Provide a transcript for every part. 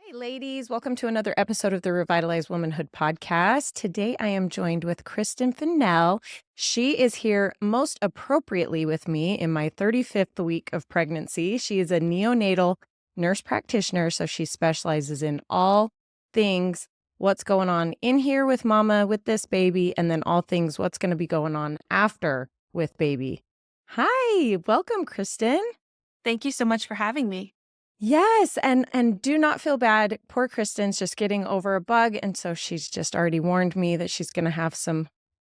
Hey, ladies, welcome to another episode of the Revitalized Womanhood podcast. Today, I am joined with Kristen Finnell. She is here most appropriately with me in my 35th week of pregnancy. She is a neonatal nurse practitioner, so she specializes in all things what's going on in here with mama, with this baby, and then all things what's going to be going on after with baby. Hi, welcome, Kristen. Thank you so much for having me. Yes, and do not feel bad. Poor Kristen's just getting over a bug, and so she's just already warned me that she's going to have some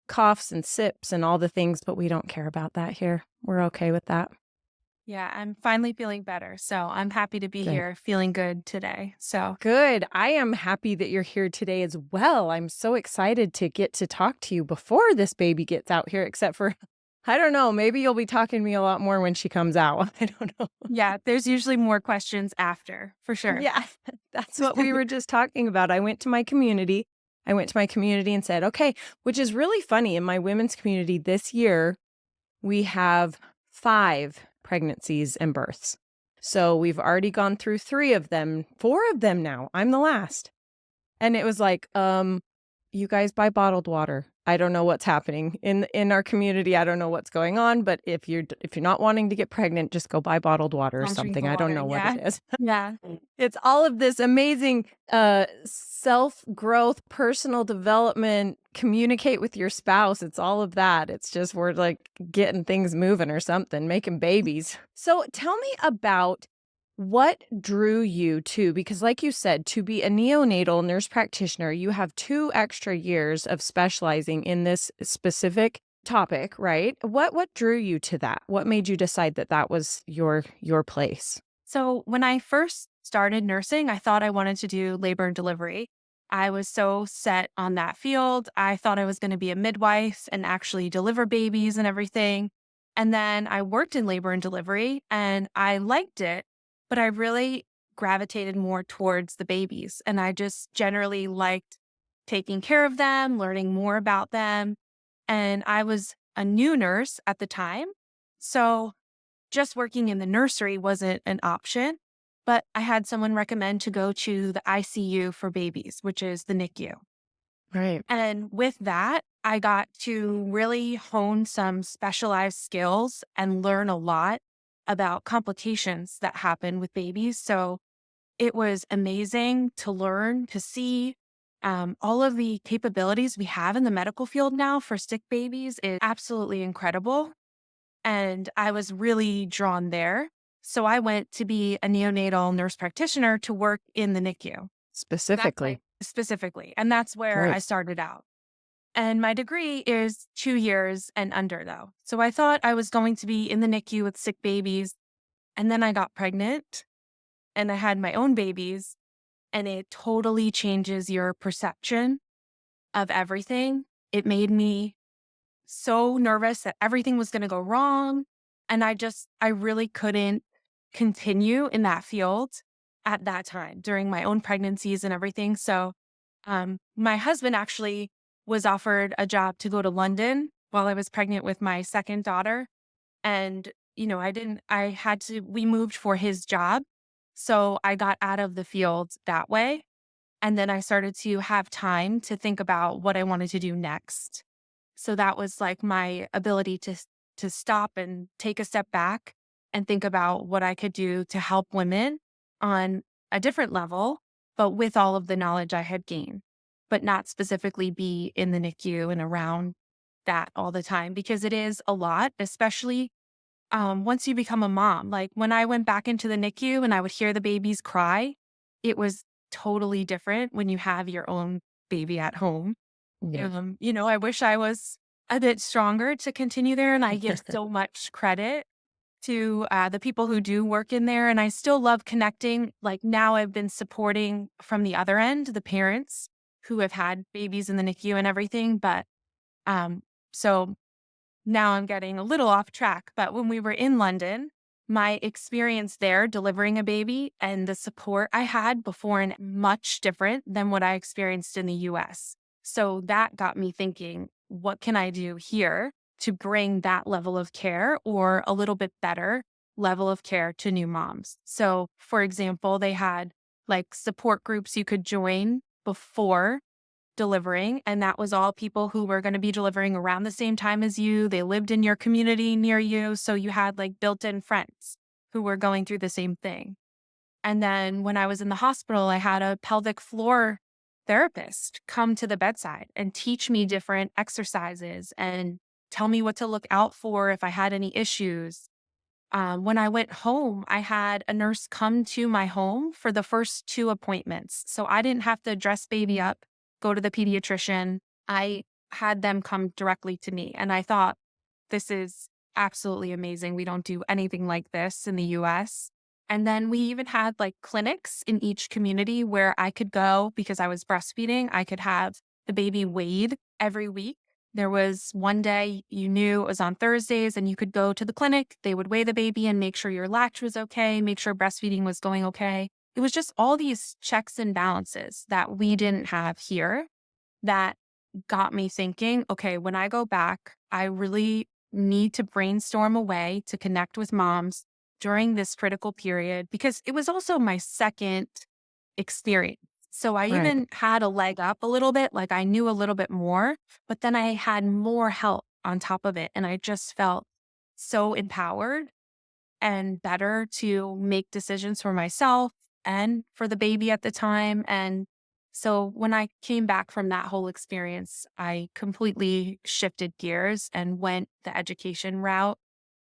coughs and sips and all the things, but we don't care about that here. We're okay with that. Yeah, I'm finally feeling better. So I'm happy to be Good. here feeling good today. So Good. I am happy that you're here today as well. I'm so excited to get to talk to you before this baby gets out here, except for, I don't know, maybe you'll be talking to me a lot more when she comes out. I don't know. yeah, there's usually more questions after for sure. Yeah, that's what we were just talking about. I went to my community. And said, okay, which is really funny. In my women's community this year, we have 5 pregnancies and births. So we've already gone through 3 of them, 4 of them now. I'm the last. And it was like, you guys buy bottled water. I don't know what's happening in our community. I don't know what's going on, but if you're not wanting to get pregnant, just go buy bottled water or Don't drink something. the I don't water. know what Yeah. it is. Yeah. It's all of this amazing self-growth, personal development, communicate with your spouse. It's all of that. It's just we're like getting things moving or something, making babies. So tell me about what drew you to, because like you said, to be a neonatal nurse practitioner, you have 2 extra years of specializing in this specific topic, right? What drew you to that? What made you decide that that was your place? So when I first started nursing, I thought I wanted to do labor and delivery. I was so set on that field. I thought I was going to be a midwife and actually deliver babies and everything. And then I worked in labor and delivery and I liked it, but I really gravitated more towards the babies. And I just generally liked taking care of them, learning more about them. And I was a new nurse at the time. So just working in the nursery wasn't an option, but I had someone recommend to go to the ICU for babies, which is the NICU. Right. And with that, I got to really hone some specialized skills and learn a lot about complications that happen with babies. So it was amazing to learn, to see all of the capabilities we have in the medical field now for sick babies is absolutely incredible. And I was really drawn there. So I went to be a neonatal nurse practitioner to work in the NICU. Specifically. Specifically. And that's where I Right. started out. And my degree is 2 years and under, though. So I thought I was going to be in the NICU with sick babies. And then I got pregnant and I had my own babies. And it totally changes your perception of everything. It made me so nervous that everything was going to go wrong. And I really couldn't continue in that field at that time during my own pregnancies and everything. So, my husband actually was offered a job to go to London while I was pregnant with my second daughter. And, we moved for his job. So I got out of the field that way. And then I started to have time to think about what I wanted to do next. So that was like my ability to stop and take a step back and think about what I could do to help women on a different level, but with all of the knowledge I had gained, but not specifically be in the NICU and around that all the time because it is a lot, especially once you become a mom. Like when I went back into the NICU and I would hear the babies cry, it was totally different when you have your own baby at home. Yeah. I wish I was a bit stronger to continue there. And I give so much credit to the people who do work in there. And I still love connecting. Like now I've been supporting from the other end, the parents who have had babies in the NICU and everything. But so now I'm getting a little off track. But when we were in London, my experience there delivering a baby and the support I had before and much different than what I experienced in the US. So that got me thinking, what can I do here to bring that level of care or a little bit better level of care to new moms? So, for example, they had like support groups you could join before delivering. And that was all people who were going to be delivering around the same time as you. They lived in your community near you. So you had like built in friends who were going through the same thing. And then when I was in the hospital, I had a pelvic floor therapist come to the bedside and teach me different exercises and tell me what to look out for if I had any issues. When I went home, I had a nurse come to my home for the first 2 appointments. So I didn't have to dress baby up, go to the pediatrician. I had them come directly to me. And I thought, this is absolutely amazing. We don't do anything like this in the US. And then we even had like clinics in each community where I could go because I was breastfeeding. I could have the baby weighed every week. There was one day you knew it was on Thursdays and you could go to the clinic. They would weigh the baby and make sure your latch was okay, make sure breastfeeding was going okay. It was just all these checks and balances that we didn't have here that got me thinking, okay, when I go back, I really need to brainstorm a way to connect with moms during this critical period because it was also my second experience. So I Right. even had a leg up a little bit, like I knew a little bit more, but then I had more help on top of it. And I just felt so empowered and better to make decisions for myself and for the baby at the time. And so when I came back from that whole experience, I completely shifted gears and went the education route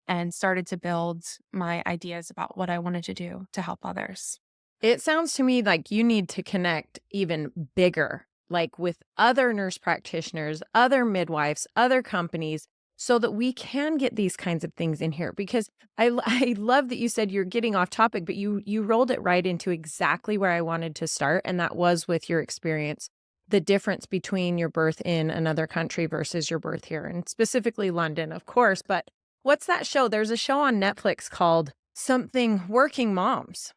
and started to build my ideas about what I wanted to do to help others. It sounds to me like you need to connect even bigger, like with other nurse practitioners, other midwives, other companies, so that we can get these kinds of things in here. Because I love that you said you're getting off topic, but you rolled it right into exactly where I wanted to start, and that was with your experience, the difference between your birth in another country versus your birth here, and specifically London, of course. But what's that show? There's a show on Netflix called something Working Moms.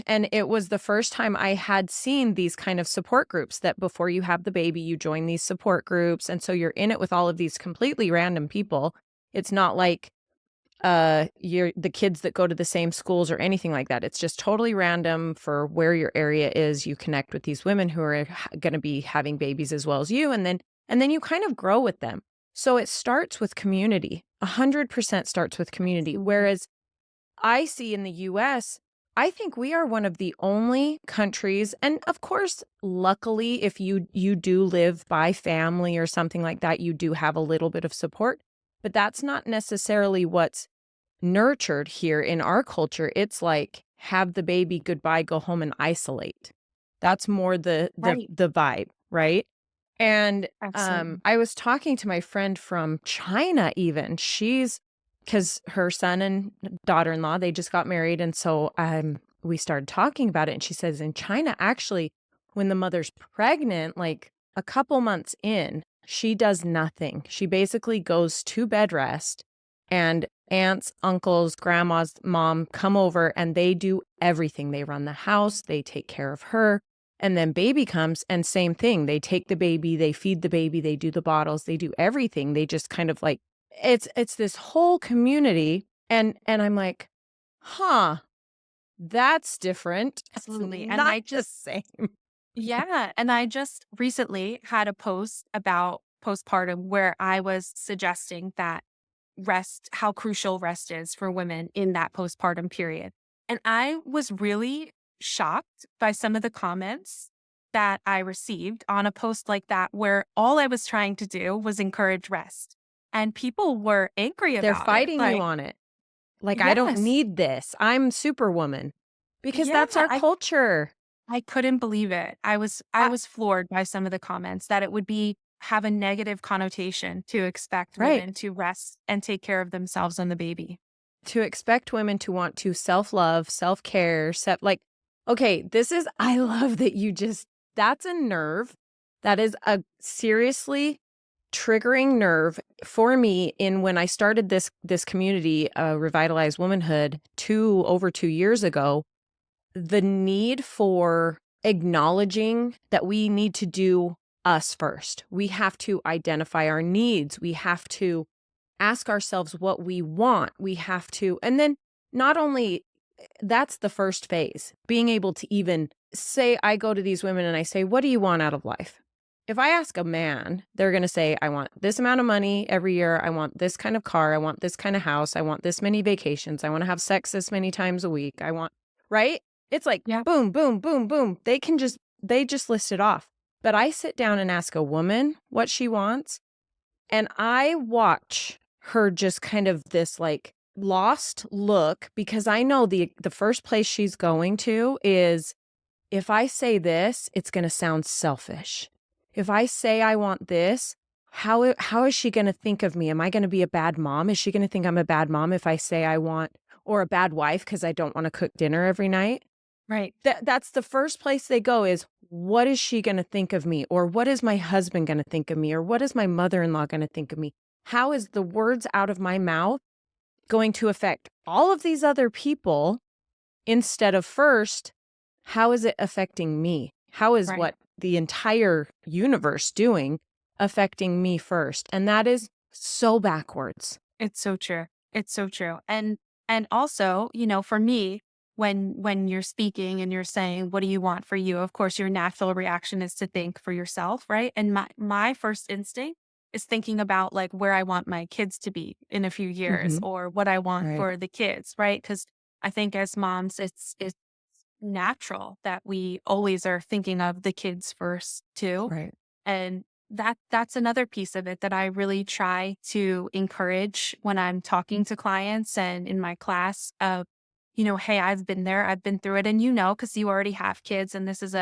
And it was the first time I had seen these kind of support groups that before you have the baby, you join these support groups. And so you're in it with all of these completely random people. It's not like you're the kids that go to the same schools or anything like that. It's just totally random for where your area is. You connect with these women who are going to be having babies as well as you. And then you kind of grow with them. So it starts with community. 100% starts with community. Whereas I see in the US, I think we are one of the only countries, and of course, luckily, if you do live by family or something like that, you do have a little bit of support, but that's not necessarily what's nurtured here in our culture. It's like have the baby, goodbye, go home and isolate. That's more the the Right. the vibe, right? And Absolutely. I was talking to my friend from China even. She's because her son and daughter-in-law, they just got married. And so we started talking about it. And she says in China, actually, when the mother's pregnant, like a couple months in, she does nothing. She basically goes to bed rest and aunts, uncles, grandma's mom come over and they do everything. They run the house, they take care of her. And then baby comes and same thing. They take the baby, they feed the baby, they do the bottles, they do everything. They just kind of like it's this whole community and I'm like, "Huh, that's different." It's Absolutely. And not I the just, same. yeah. And I just recently had a post about postpartum where I was suggesting that rest, how crucial rest is for women in that postpartum period. And I was really shocked by some of the comments that I received on a post like that, where all I was trying to do was encourage rest. And people were angry They're about it. fighting you Like, on it. Like, "I don't yes, need this. I'm Superwoman." Because yeah, that's our culture. I couldn't believe it. I I was floored by some of the comments that it would be have a negative connotation to expect Right. women to rest and take care of themselves and the baby. To expect women to want to self-love, self-care, like, okay, this is I love that you just that's a nerve. That is a seriously triggering nerve for me in when I started this community, Revitalized Womanhood, over 2 years ago. The need for acknowledging that we need to do us first. We have to identify our needs. We have to ask ourselves what we want. We have to, and then not only that's the first phase, being able to even say, I go to these women and I say, what do you want out of life? If I ask a man, they're going to say, I want this amount of money every year. I want this kind of car. I want this kind of house. I want this many vacations. I want to have sex this many times a week. I want, right? It's like, Yeah. boom, boom, boom, boom. They just list it off. But I sit down and ask a woman what she wants, and I watch her just kind of this like lost look, because I know the first place she's going to is, if I say this, it's going to sound selfish. If I say I want this, how is she going to think of me? Am I going to be a bad mom? Is she going to think I'm a bad mom if I say I want, or a bad wife because I don't want to cook dinner every night? Right. That's the first place they go is, what is she going to think of me? Or what is my husband going to think of me? Or what is my mother-in-law going to think of me? How is the words out of my mouth going to affect all of these other people, instead of first, how is it affecting me? How is Right. what the entire universe doing affecting me first? And that is so backwards. It's so true. It's so true. And also, for me, when you're speaking and you're saying, what do you want for you? Of course, your natural reaction is to think for yourself, right? And my first instinct is thinking about like where I want my kids to be in a few years, Mhm. or what I want Right. for the kids, right? Because I think as moms, it's natural that we always are thinking of the kids first too. Right. And that's another piece of it that I really try to encourage when I'm talking to clients and in my class of, hey, I've been there, I've been through it. And because you already have kids and this is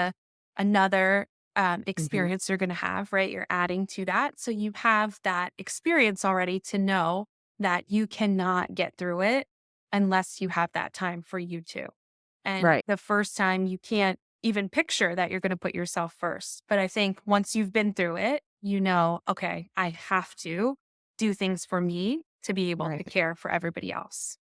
another Mhm. experience you're going to have, right? You're adding to that. So you have that experience already to know that you cannot get through it unless you have that time for you too. And Right. the first time you can't even picture that you're going to put yourself first. But I think once you've been through it, okay, I have to do things for me to be able to Right. care for everybody else.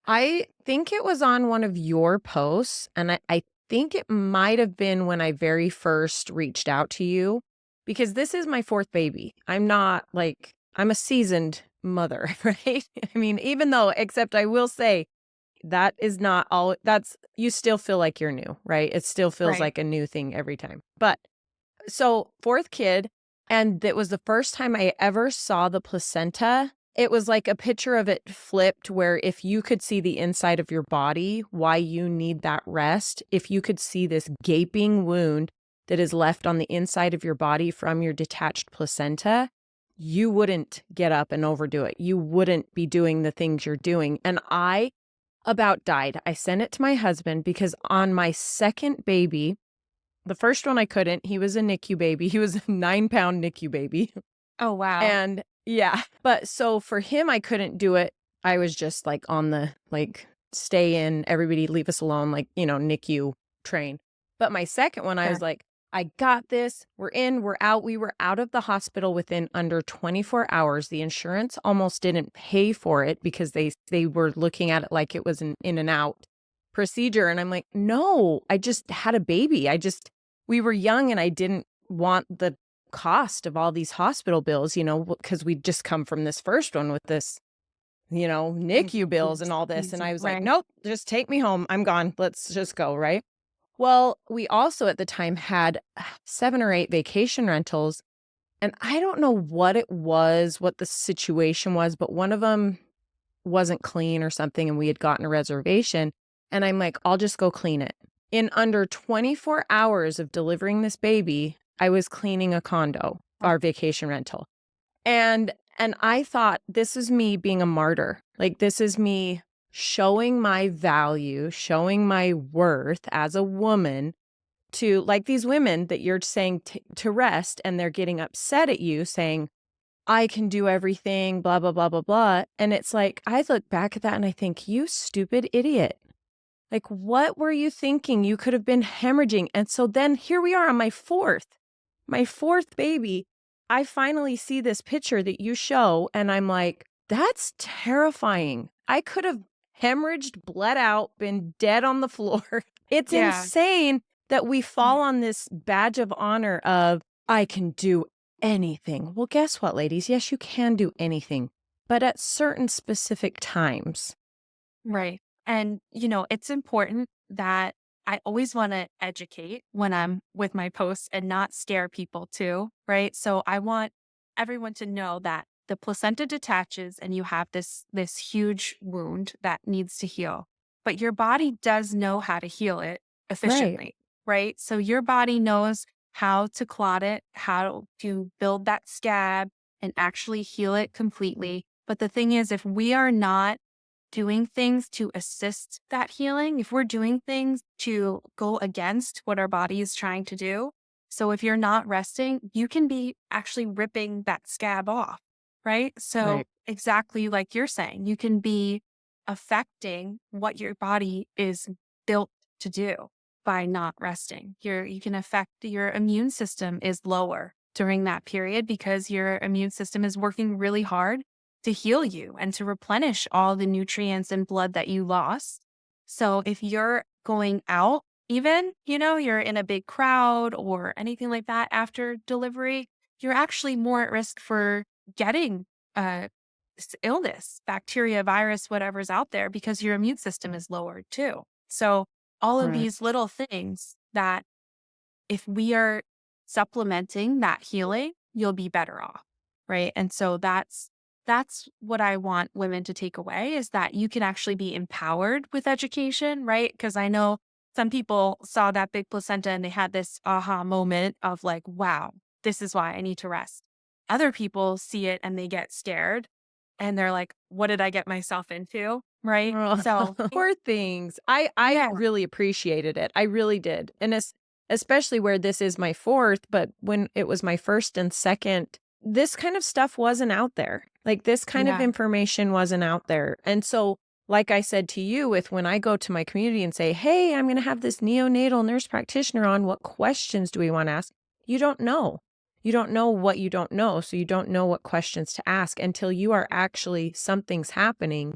I think it was on one of your posts, and I think it might have been when I very first reached out to you, because this is my fourth baby. I'm not like, I'm a seasoned mother, right? I mean, even though, except I will say, that is not all, that's, you still feel like you're new, right? It still feels Right. like a new thing every time. But so, fourth kid, and it was the first time I ever saw the placenta. It was like a picture of it flipped, where if you could see the inside of your body, why you need that rest, if you could see this gaping wound that is left on the inside of your body from your detached placenta, you wouldn't get up and overdo it. You wouldn't be doing the things you're doing. And I about died. I sent it to my husband because on my second baby, the first one I couldn't. He was a NICU baby. He was a 9-pound NICU baby. Oh, wow. And yeah, but so for him, I couldn't do it. I was just like on the like, stay in, everybody leave us alone, like, NICU train. But my second one, I was Sure. like, I got this. We're in, we're out. We were out of the hospital within under 24 hours. The insurance almost didn't pay for it because they were looking at it like it was an in and out procedure. And I'm like, no, I just had a baby. We were young and I didn't want the cost of all these hospital bills, because we'd just come from this first one with this, NICU bills and all this. And I was like, Right. nope, just take me home. I'm gone. Let's just go. Right. Well, we also at the time had 7 or 8 vacation rentals. And I don't know what it was, what the situation was, but one of them wasn't clean or something. And we had gotten a reservation. And I'm like, I'll just go clean it. In under 24 hours of delivering this baby, I was cleaning a condo, our vacation rental. And I thought, this is me being a martyr. Like, this is me showing my value, showing my worth as a woman to, like, these women that you're saying to rest, and they're getting upset at you saying, I can do everything, blah, blah, blah, blah, blah. And it's like, I look back at that and I think, you stupid idiot. Like, what were you thinking? You could have been hemorrhaging. And so then here we are on my fourth baby. I finally see this picture that you show, and I'm like, that's terrifying. I could have hemorrhaged, bled out, been dead on the floor. It's Yeah. insane that we fall on this badge of honor of, I can do anything. Well, guess what, ladies? Yes, you can do anything, but at certain specific times. Right. And, it's important that I always want to educate when I'm with my posts and not scare people too, right? So I want everyone to know that the placenta detaches and you have this huge wound that needs to heal. But your body does know how to heal it Right. efficiently, right? So your body knows how to clot it, how to build that scab and actually heal it completely. But the thing is, if we are not doing things to assist that healing, if we're doing things to go against what our body is trying to do. So if you're not resting, you can be actually ripping that scab off, right? So Right. exactly like you're saying, you can be affecting what your body is built to do by not resting. You can affect your immune system is lower during that period because your immune system is working really hard to heal you and to replenish all the nutrients and blood that you lost. So if you're going out, even, you're in a big crowd or anything like that after delivery, you're actually more at risk for getting uh, illness, bacteria, virus, whatever's out there, because your immune system is lowered too. So all of Right. these little things that if we are supplementing that healing, you'll be better off, right? And so that's what I want women to take away is that you can actually be empowered with education, right? Because I know some people saw that big placenta and they had this aha moment of like, wow, this is why I need to rest. Other people see it and they get scared and they're like, what did I get myself into? Right. Oh, So, poor things. I yeah, really appreciated it. I really did. And especially where this is my fourth, but when it was my first and second, this kind of stuff wasn't out there. Like this kind of yeah, information wasn't out there. And so, like I said to you, with when I go to my community and say, hey, I'm going to have this neonatal nurse practitioner on, what questions do we want to ask? You don't know. You don't know what you don't know. So you don't know what questions to ask until you are actually, something's happening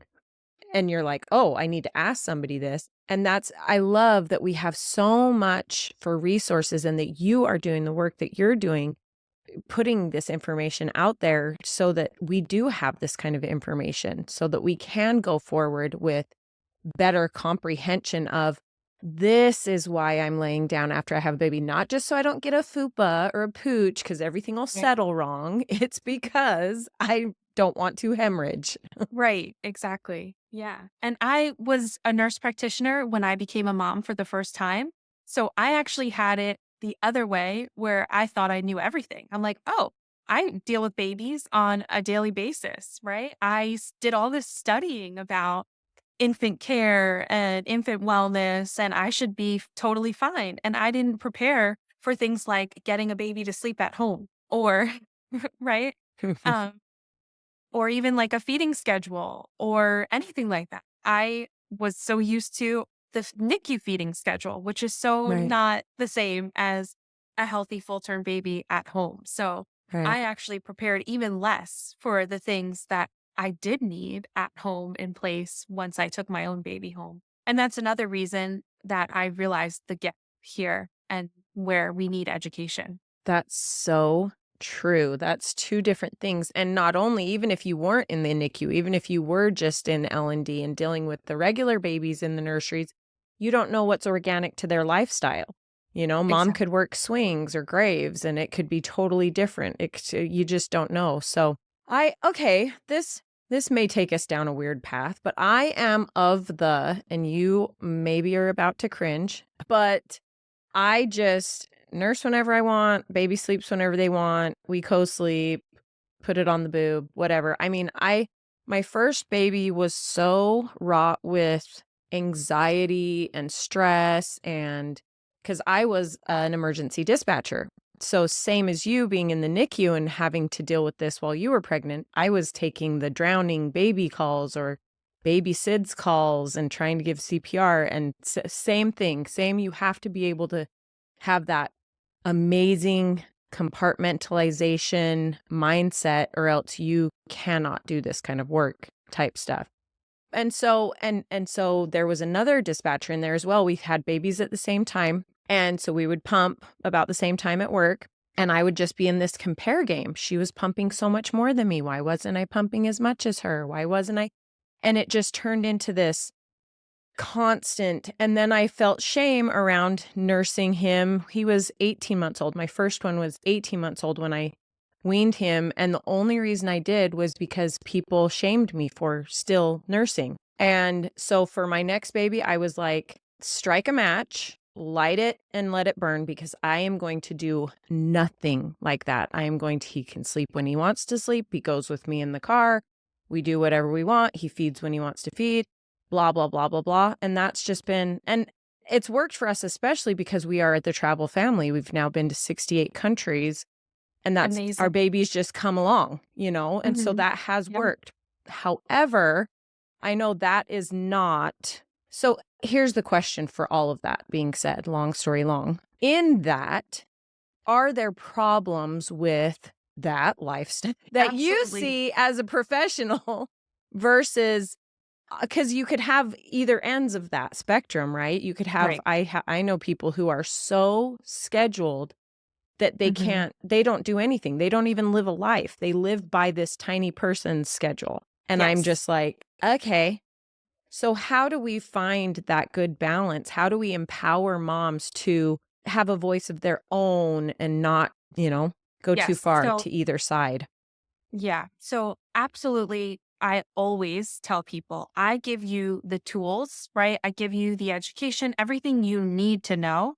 and you're like, "Oh, I need to ask somebody this." And I love that we have so much for resources and that you are doing the work that you're doing, putting this information out there so that we do have this kind of information so that we can go forward with better comprehension of this is why I'm laying down after I have a baby, not just so I don't get a fupa or a pooch because everything will right. settle wrong. It's because I don't want to hemorrhage. Right, exactly. Yeah. And I was a nurse practitioner when I became a mom for the first time. So I actually had it the other way where I thought I knew everything. I'm like, oh, I deal with babies on a daily basis, right? did all this studying about infant care and infant wellness, and I should be totally fine. And I didn't prepare for things like getting a baby to sleep at home or, right? Um, or even like a feeding schedule or anything like that. I was so used to the NICU feeding schedule, which is so Right, not the same as a healthy full term baby at home. So right. I actually prepared even less for the things that I did need at home in place once I took my own baby home. And that's another reason that I realized the gap here and where we need education. That's so true. That's two different things. And not only, even if you weren't in the NICU, even if you were just in L&D and dealing with the regular babies in the nurseries, you don't know what's organic to their lifestyle. Mom Exactly. could work swings or graves and it could be totally different. You just don't know. So okay, this may take us down a weird path, but I am of and you maybe are about to cringe, but I just nurse whenever I want, baby sleeps whenever they want, we co-sleep, put it on the boob, whatever. I mean, my first baby was so wrought with anxiety and stress and because I was an emergency dispatcher. So same as you being in the NICU and having to deal with this while you were pregnant, I was taking the drowning baby calls or baby SIDS calls and trying to give CPR and same thing. Same, you have to be able to have that amazing compartmentalization mindset or else you cannot do this kind of work type stuff. And so there was another dispatcher in there as well. We had babies at the same time. And so we would pump about the same time at work. And I would just be in this compare game. She was pumping so much more than me. Why wasn't I pumping as much as her? Why wasn't I? And it just turned into this constant. And then I felt shame around nursing him. He was 18 months old. My first one was 18 months old when I weaned him. And the only reason I did was because people shamed me for still nursing. And so for my next baby, I was like, strike a match, light it and let it burn, because I am going to do nothing like that. He can sleep when he wants to sleep. He goes with me in the car. We do whatever we want. He feeds when he wants to feed, blah, blah, blah, blah, blah. And that's just been, and it's worked for us, especially because we are the travel family. We've now been to 68 countries, and that's Amazing. our babies just come along, and so that has worked. However, I know that is not. So here's the question for all of that being said, long story long. In that, are there problems with that lifestyle that you Absolutely. see as a professional versus, because you could have either ends of that spectrum, right? You could have, I know people who are so scheduled that they don't do anything. They don't even live a life. They live by this tiny person's schedule. And I'm just like, okay, so how do we find that good balance? How do we empower moms to have a voice of their own and not, go too far to either side? Yeah. So absolutely. I always tell people, I give you the tools, right? I give you the education, everything you need to know.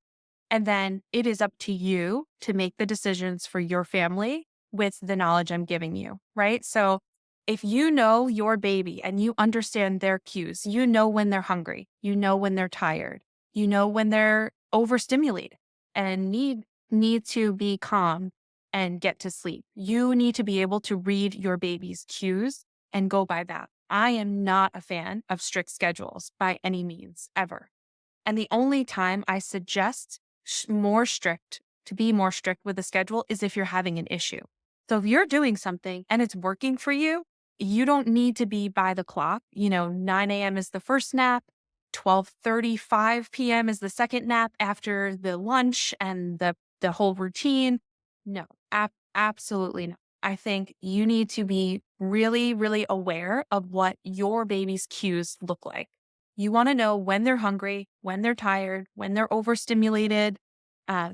And then it is up to you to make the decisions for your family with the knowledge I'm giving you, right? So if you know your baby and you understand their cues, you know when they're hungry, you know when they're tired, you know when they're overstimulated and need to be calm and get to sleep. You need to be able to read your baby's cues and go by that. I am not a fan of strict schedules by any means, ever. And the only time I suggest to be more strict with the schedule is if you're having an issue. So if you're doing something and it's working for you, you don't need to be by the clock. 9 a.m. is the first nap, 12:35 p.m. is the second nap after the lunch and the whole routine. No, absolutely not. I think you need to be really, really aware of what your baby's cues look like. You want to know when they're hungry, when they're tired, when they're overstimulated,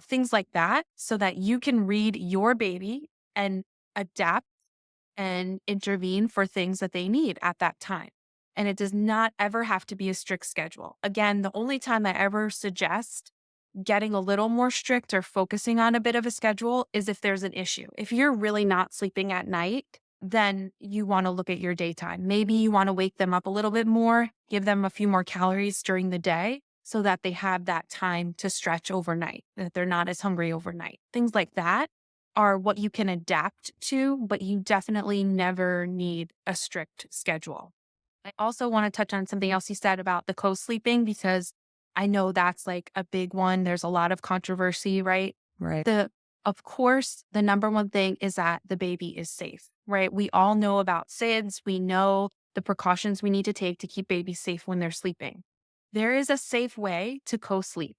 things like that, so that you can read your baby and adapt and intervene for things that they need at that time. And it does not ever have to be a strict schedule. Again, the only time I ever suggest getting a little more strict or focusing on a bit of a schedule is if there's an issue. If you're really not sleeping at night, then you want to look at your daytime. Maybe you want to wake them up a little bit more, give them a few more calories during the day so that they have that time to stretch overnight, that they're not as hungry overnight. Things like that are what you can adapt to, but you definitely never need a strict schedule. I also want to touch on something else you said about the co-sleeping, because I know that's like a big one. There's a lot of controversy, right? Right. Of course, the number one thing is that the baby is safe, right? We all know about SIDS. We know the precautions we need to take to keep babies safe when they're sleeping. There is a safe way to co-sleep.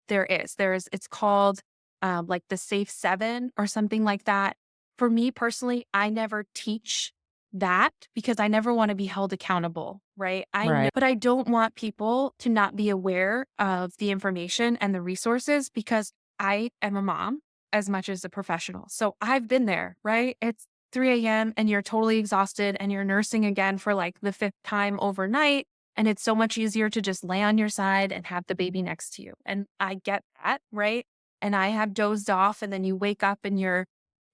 It's called like the Safe 7 or something like that. For me personally, I never teach that because I never want to be held accountable, right? But I don't want people to not be aware of the information and the resources, because I am a mom as much as a professional. So I've been there, right? It's 3 a.m. and you're totally exhausted and you're nursing again for like the fifth time overnight. And it's so much easier to just lay on your side and have the baby next to you. And I get that, right? And I have dozed off, and then you wake up and you're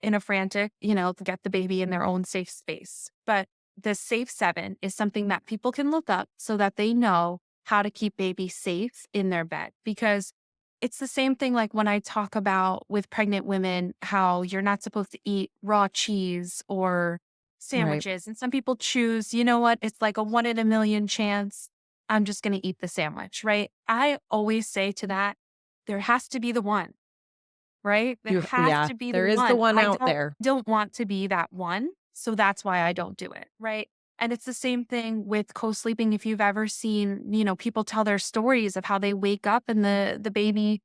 in a frantic, to get the baby in their own safe space. But the Safe 7 is something that people can look up so that they know how to keep baby safe in their bed. Because it's the same thing like when I talk about with pregnant women, how you're not supposed to eat raw cheese or sandwiches. And some people choose, you know what, it's like a 1 in a million chance. I'm just going to eat the sandwich, right? I always say to that, there has to be the one, right? There has to be the there is one. the one I out there. don't want to be that one. So that's why I don't do it, right? And it's the same thing with co-sleeping. If you've ever seen, people tell their stories of how they wake up and the baby,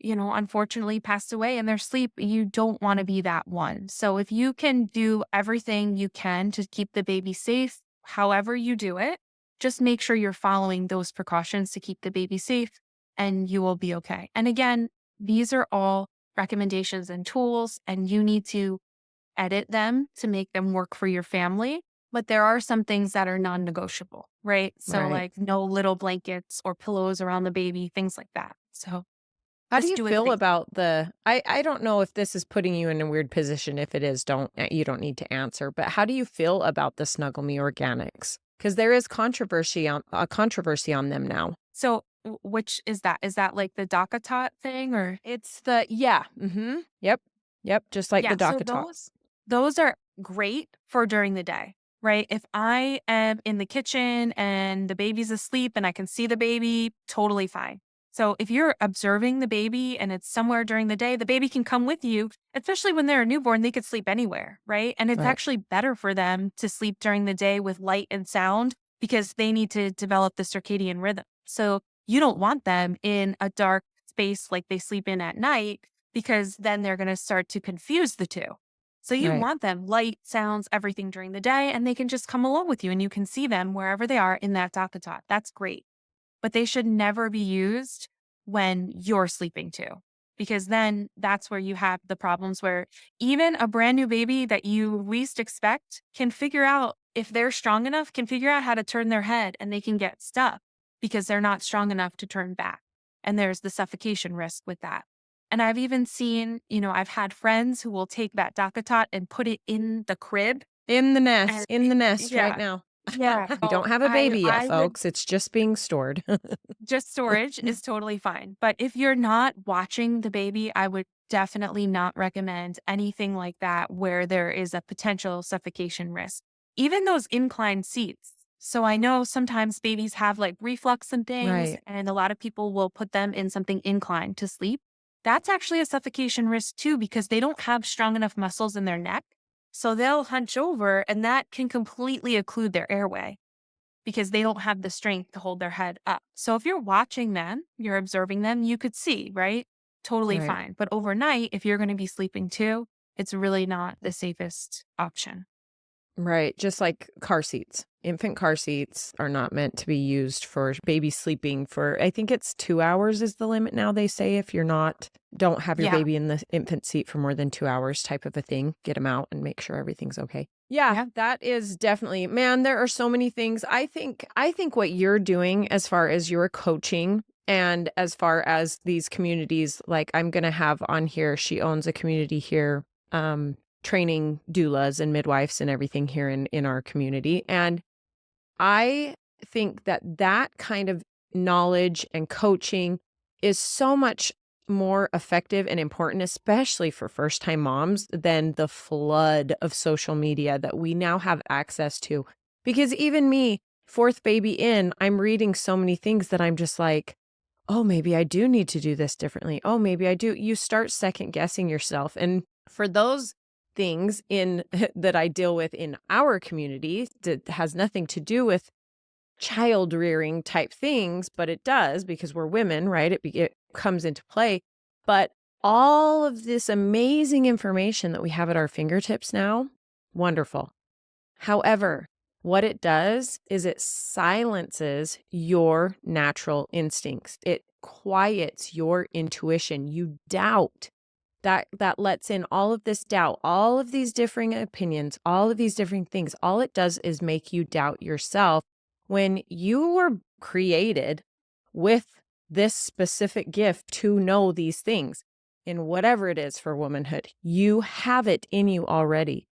unfortunately passed away in their sleep, you don't want to be that one. So if you can do everything you can to keep the baby safe, however you do it, just make sure you're following those precautions to keep the baby safe, and you will be okay. And again, these are all recommendations and tools, and you need to edit them to make them work for your family. But there are some things that are non-negotiable, right? So Right. like no little blankets or pillows around the baby, things like that. So How do just you do it feel safe. about I don't know if this is putting you in a weird position. If it is, you don't need to answer, but how do you feel about the Snuggle Me organics? Because there is controversy on them now. So which is that? Is that like the DACA tot thing or? It's yeah. Yep. Yep. Just like Yeah, the so DACA tots. those are great for during the day, right? If I am in the kitchen and the baby's asleep and I can see the baby, totally fine. So if you're observing the baby and it's somewhere during the day, the baby can come with you, especially when they're a newborn, they could sleep anywhere, right? And it's Right. actually better for them to sleep during the day with light and sound because they need to develop the circadian rhythm. So you don't want them in a dark space like they sleep in at night because then they're going to start to confuse the two. So you Right. want them light, sounds, everything during the day, and they can just come along with you and you can see them wherever they are in that DACA tot. That's great. But they should never be used when you're sleeping too, because then that's where you have the problems where even a brand new baby that you least expect can figure out, if they're strong enough, can figure out how to turn their head and they can get stuck because they're not strong enough to turn back. And there's the suffocation risk with that. And I've even seen, I've had friends who will take that DACA tot and put it in the crib. In the And nest right yeah, now. yeah. You So don't have a I baby yet, I would folks. It's just being stored. just storage is totally fine. But if you're not watching the baby, I would definitely not recommend anything like that where there is a potential suffocation risk. Even those inclined seats. So I know sometimes babies have like reflux and things, Right. and a lot of people will put them in something inclined to sleep. That's actually a suffocation risk too, because they don't have strong enough muscles in their neck. So they'll hunch over, and that can completely occlude their airway because they don't have the strength to hold their head up. So if you're watching them, you're observing them, you could see, right? Totally Right. fine. But overnight, if you're going to be sleeping too, it's really not the safest option. Right. Just like car seats. Infant car seats are not meant to be used for baby sleeping for, I think it's 2 hours is the limit now, they say, if don't have your Yeah. baby in the infant seat for more than 2 hours type of a thing. Get them out and make sure everything's okay. Yeah, Yeah. that is definitely, man, there are so many things. I think what you're doing as far as your coaching and as far as these communities, like I'm going to have on here, she owns a community here, training doulas and midwives and everything here in our community. And I think that kind of knowledge and coaching is so much more effective and important, especially for first-time moms, than the flood of social media that we now have access to. Because even me, fourth baby in, I'm reading so many things that I'm just like, oh, maybe I do need to do this differently. Oh, maybe I do. You start second guessing yourself. And for those things in that I deal with in our community that has nothing to do with child rearing type things, but it does because we're women, right? It comes into play. But all of this amazing information that we have at our fingertips now, wonderful. However, what it does is it silences your natural instincts. It quiets your intuition. You doubt. That lets in all of this doubt, all of these differing opinions, all of these different things. All it does is make you doubt yourself when you were created with this specific gift to know these things. In whatever it is for womanhood, you have it in you already.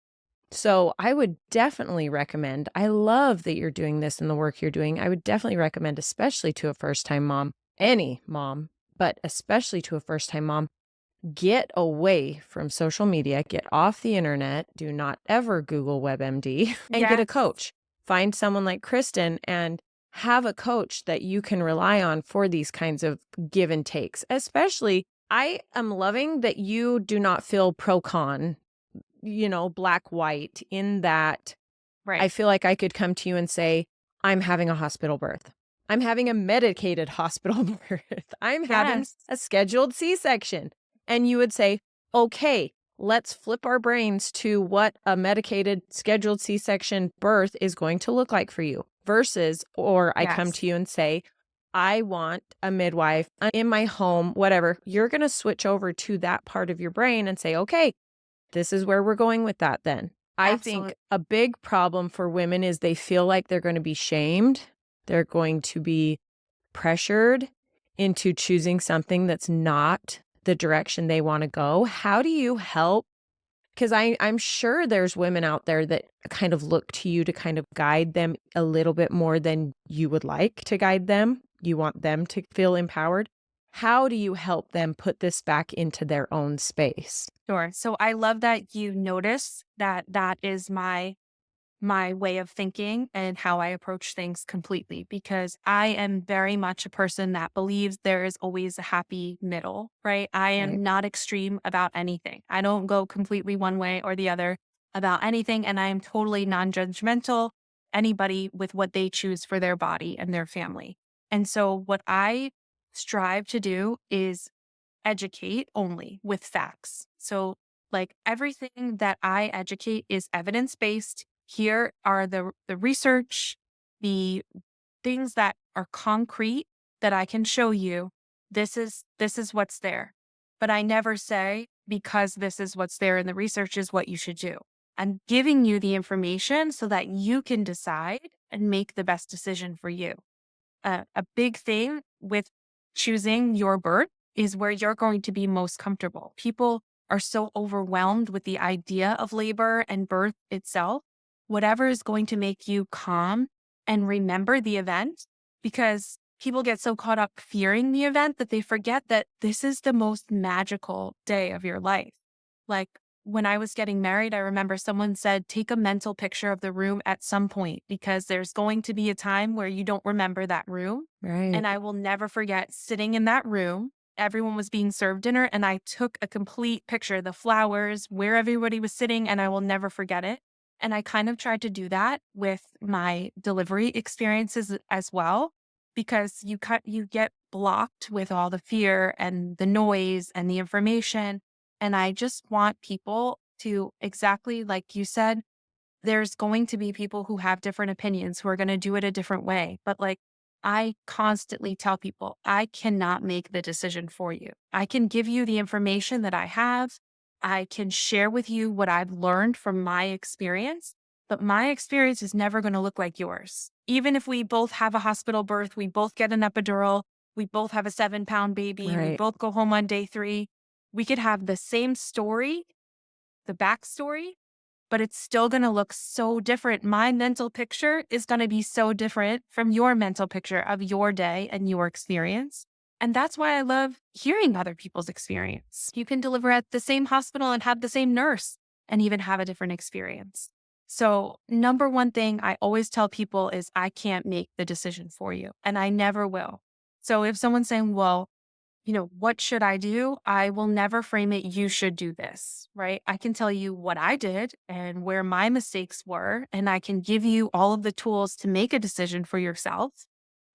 So I would definitely recommend, I love that you're doing this and the work you're doing. I would definitely recommend, especially to a first-time mom, any mom, but especially to a first-time mom, get away from social media, get off the internet, do not ever Google WebMD, and get a Yes. coach. Find someone like Kristen and have a coach that you can rely on for these kinds of give and takes. Especially, I am loving that you do not feel pro-con, black, white, in that I Right. feel like I could come to you and say, I'm having a hospital birth. I'm having a medicated hospital birth. I'm having Yes. a scheduled C-section. And you would say, okay, let's flip our brains to what a medicated scheduled C-section birth is going to look like for you versus, or I come Yes. to you and say, I want a midwife in my home, whatever. You're going to switch over to that part of your brain and say, okay, this is where we're going with that then. I think Absolutely. a big problem for women is they feel like they're going to be shamed. They're going to be pressured into choosing something that's not the direction they want to go. How do you help? Because I'm sure there's women out there that kind of look to you to kind of guide them a little bit more than you would like to guide them. You want them to feel empowered. How do you help them put this back into their own space? Sure. So I love that you notice that that is my way of thinking and how I approach things completely, because I am very much a person that believes there is always a happy middle, right? I Right. am not extreme about anything. I don't go completely one way or the other about anything. And I am totally non judgmental, anybody with what they choose for their body and their family. And so what I strive to do is educate only with facts. So, like everything that I educate is evidence based. Here are the research, the things that are concrete that I can show you. This is what's there. But I never say because this is what's there in the research is what you should do. I'm giving you the information so that you can decide and make the best decision for you. A big thing with choosing your birth is where you're going to be most comfortable. People are so overwhelmed with the idea of labor and birth itself. Whatever is going to make you calm and remember the event, because people get so caught up fearing the event that they forget that this is the most magical day of your life. Like when I was getting married, I remember someone said, take a mental picture of the room at some point because there's going to be a time where you don't remember that room. Right. And I will never forget sitting in that room. Everyone was being served dinner, and I took a complete picture, the flowers, where everybody was sitting, and I will never forget it. And I kind of tried to do that with my delivery experiences as well, because you get blocked with all the fear and the noise and the information. And I just want people to, exactly like you said, there's going to be people who have different opinions who are going to do it a different way. But like I constantly tell people, I cannot make the decision for you. I can give you the information that I have. I can share with you what I've learned from my experience, but my experience is never going to look like yours. Even if we both have a hospital birth, we both get an epidural, we both have a 7-pound baby, we Right. both go home on day 3, we could have the same story, the backstory, but it's still going to look so different. My mental picture is going to be so different from your mental picture of your day and your experience. And that's why I love hearing other people's experience. You can deliver at the same hospital and have the same nurse and even have a different experience. So, number one thing I always tell people is I can't make the decision for you, and I never will. So, if someone's saying, well, what should I do? I will never frame it, you should do this, right? I can tell you what I did and where my mistakes were, and I can give you all of the tools to make a decision for yourself,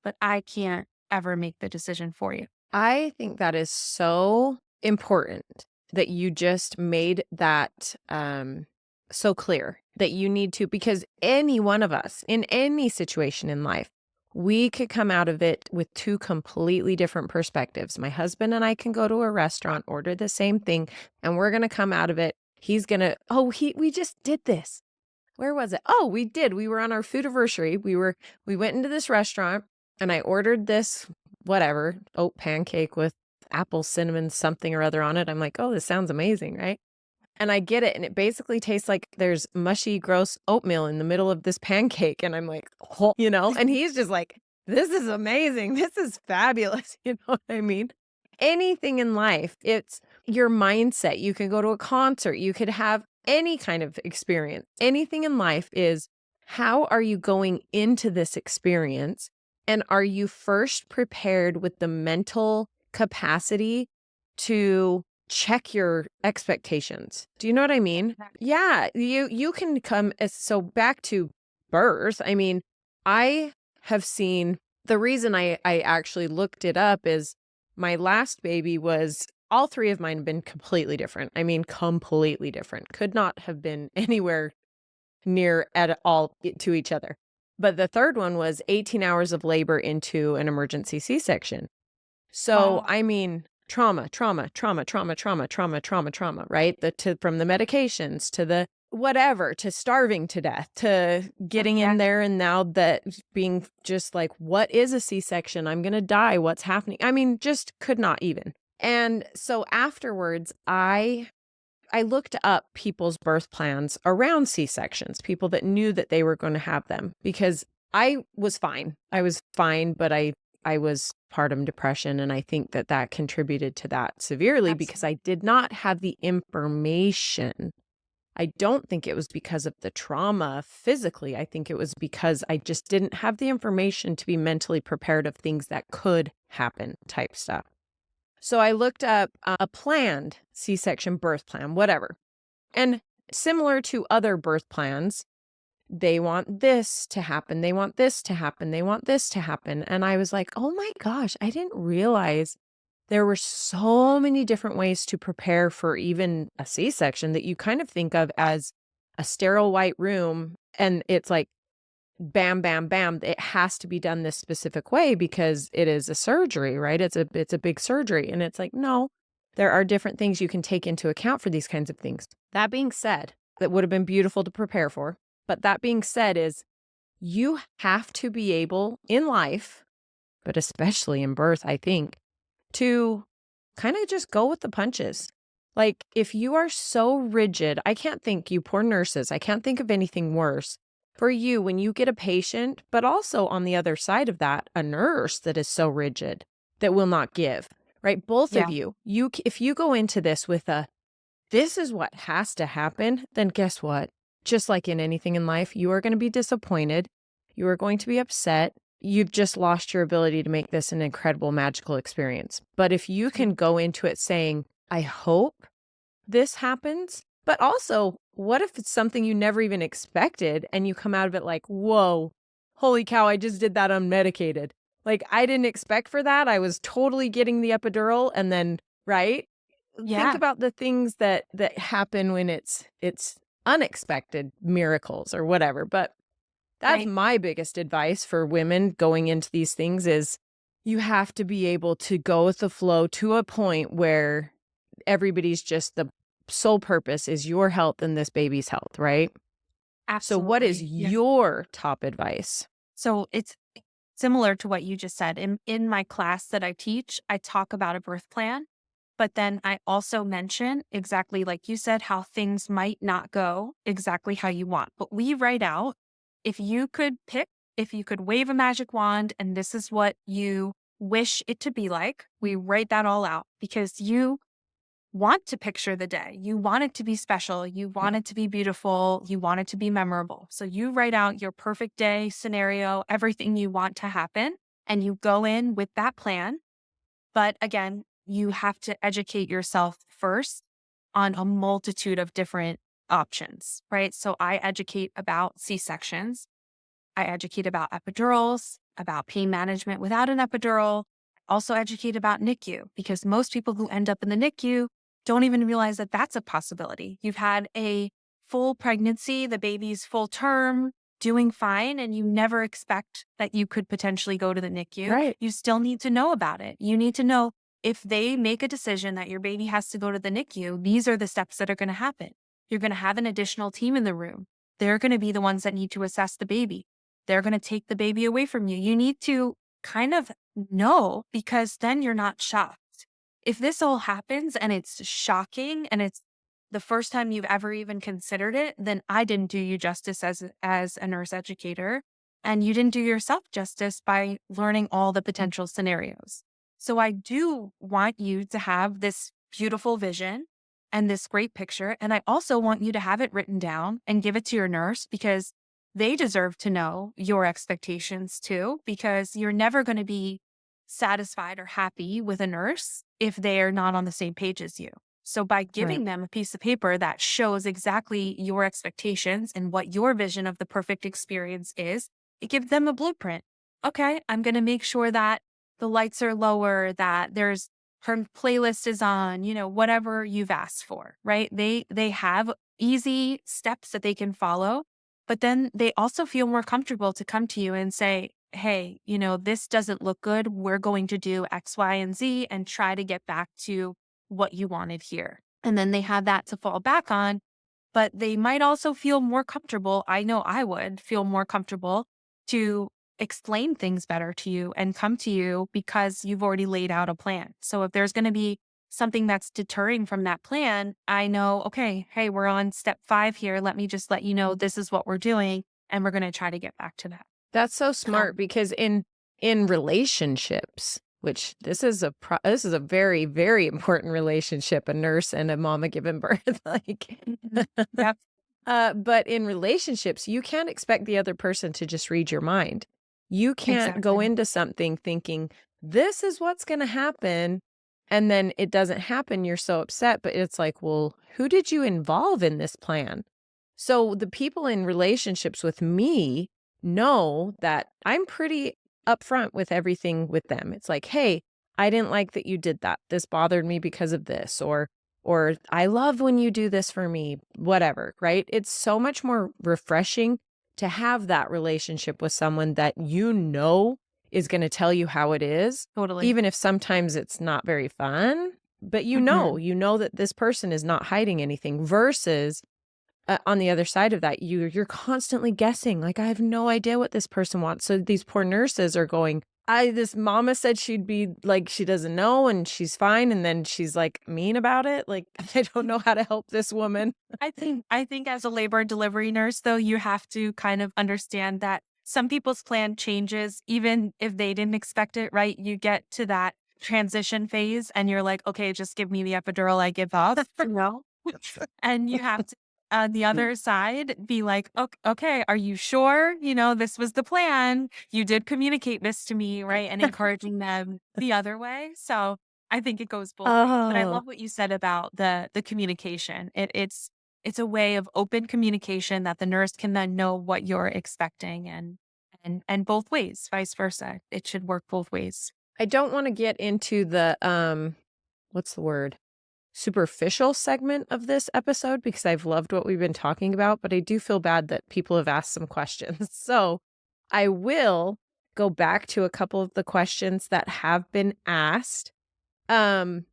but I can't ever make the decision for you. I think that is so important that you just made that so clear that you need to, because any one of us in any situation in life, we could come out of it with two completely different perspectives. My husband and I can go to a restaurant, order the same thing, and we're going to come out of it. He's going to, we just did this. Where was it? Oh, we did. We were on our food anniversary. We went into this restaurant and I ordered this, whatever, oat pancake with apple cinnamon something or other on it. I'm like, oh, this sounds amazing, right? And I get it. And it basically tastes like there's mushy, gross oatmeal in the middle of this pancake. And I'm like, oh, and he's just like, this is amazing. This is fabulous. You know what I mean? Anything in life, it's your mindset. You can go to a concert, you could have any kind of experience. Anything in life is, how are you going into this experience? And are you first prepared with the mental capacity to check your expectations? Do you know what I mean? Exactly. Yeah, you can come so back to birth. I mean, I have seen, the reason I actually looked it up is my last baby was, all three of mine have been completely different. I mean, completely different. Could not have been anywhere near at all to each other. But the third one was 18 hours of labor into an emergency C-section. So, Wow. I mean, trauma, trauma, trauma, trauma, trauma, trauma, trauma, trauma, right? From the medications to the whatever, to starving to death, to getting Yeah. in there. And now that being just like, what is a C-section? I'm going to die. What's happening? I mean, just could not even. And so afterwards, I looked up people's birth plans around C-sections, people that knew that they were going to have them, because I was fine. I was fine, but I was postpartum depression, and I think that that contributed to that severely because I Absolutely. did not have the information. I don't think it was because of the trauma physically. I think it was because I just didn't have the information to be mentally prepared of things that could happen type stuff. So I looked up a planned C-section birth plan, whatever. And similar to other birth plans, they want this to happen. They want this to happen. They want this to happen. And I was like, oh my gosh, I didn't realize there were so many different ways to prepare for even a C-section that you kind of think of as a sterile white room. And it's like, bam, bam, bam. It has to be done this specific way because it is a surgery, right? It's a big surgery. And it's like, no, there are different things you can take into account for these kinds of things. That being said, that would have been beautiful to prepare for. But that being said is you have to be able in life, but especially in birth, I think, to kind of just go with the punches. Like if you are so rigid, I can't think, you poor nurses, I can't think of anything worse for you when you get a patient, but also on the other side of that, a nurse that is so rigid that will not give, right? Both of Yeah. you, if you go into this with this is what has to happen, then guess what? Just like in anything in life, you are going to be disappointed. You are going to be upset. You've just lost your ability to make this an incredible, magical experience. But if you can go into it saying, I hope this happens, but also, what if it's something you never even expected and you come out of it like, whoa, holy cow, I just did that unmedicated. Like, I didn't expect for that. I was totally getting the epidural and then, right? Think Yeah. about the things that happen when it's unexpected miracles or whatever. But that's Right. my biggest advice for women going into these things is you have to be able to go with the flow to a point where everybody's just the sole purpose is your health and this baby's health, right? So what is Absolutely. Yeah. your top advice? So it's similar to what you just said. In my class that I teach, I talk about a birth plan, but then I also mention exactly like you said, how things might not go exactly how you want. But we write out if you could pick, if you could wave a magic wand and this is what you wish it to be like, we write that all out because you want to picture the day. You want it to be special. You want it to be beautiful. You want it to be memorable. So you write out your perfect day scenario, everything you want to happen, and you go in with that plan. But again, you have to educate yourself first on a multitude of different options, right? So I educate about C-sections. I educate about epidurals, about pain management without an epidural. Also educate about NICU because most people who end up in the NICU don't even realize that that's a possibility. You've had a full pregnancy, the baby's full term, doing fine, and you never expect that you could potentially go to the NICU. Right. You still need to know about it. You need to know if they make a decision that your baby has to go to the NICU, these are the steps that are going to happen. You're going to have an additional team in the room. They're going to be the ones that need to assess the baby. They're going to take the baby away from you. You need to kind of know because then you're not shocked. If this all happens and it's shocking and it's the first time you've ever even considered it, then I didn't do you justice as a nurse educator. And you didn't do yourself justice by learning all the potential scenarios. So I do want you to have this beautiful vision and this great picture. And I also want you to have it written down and give it to your nurse because they deserve to know your expectations too, because you're never going to be satisfied or happy with a nurse if they are not on the same page as you. So by Right. giving them a piece of paper that shows exactly your expectations and what your vision of the perfect experience is, it gives them a blueprint. Okay, I'm going to make sure that the lights are lower, that there's her playlist is on, whatever you've asked for, right? They have easy steps that they can follow But then they also feel more comfortable to come to you and say, hey, this doesn't look good. We're going to do X, Y, and Z and try to get back to what you wanted here. And then they have that to fall back on, but they might also feel more comfortable. I know I would feel more comfortable to explain things better to you and come to you because you've already laid out a plan. So if there's going to be something that's deterring from that plan, I know, okay, hey, we're on step 5 here. Let me just let you know this is what we're doing, and we're going to try to get back to that. That's so smart because in relationships, which this is a very, very important relationship, a nurse and a mama giving birth, like, Yep. but in relationships, you can't expect the other person to just read your mind. You can't go Exactly. into something thinking, this is what's going to happen. And then it doesn't happen. You're so upset. But it's like, well, who did you involve in this plan? So the people in relationships with me know that I'm pretty upfront with everything with them. It's like, hey, I didn't like that you did that. This bothered me because of this, or I love when you do this for me, whatever, right? It's so much more refreshing to have that relationship with someone that is going to tell you how it is, Totally. even if sometimes it's not very fun, but Mhm. you know that this person is not hiding anything versus on the other side of that, you're constantly guessing, like, I have no idea what this person wants. So these poor nurses are going, this mama said she'd be like, she doesn't know and she's fine. And then she's like mean about it. Like, I don't know how to help this woman. I think as a labor and delivery nurse, though, you have to kind of understand that some people's plan changes even if they didn't expect it, right? You get to that transition phase and you're like, okay, just give me the epidural, I give up. No. And you have to, on the other side, be like, okay, are you sure? This was the plan. You did communicate this to me, right? And encouraging them the other way. So I think it goes both ways. But I Oh, love what you said about the communication. It's a way of open communication that the nurse can then know what you're expecting and both ways, vice versa. It should work both ways. I don't want to get into the, what's the word? Superficial segment of this episode because I've loved what we've been talking about, but I do feel bad that people have asked some questions. So I will go back to a couple of the questions that have been asked. Um,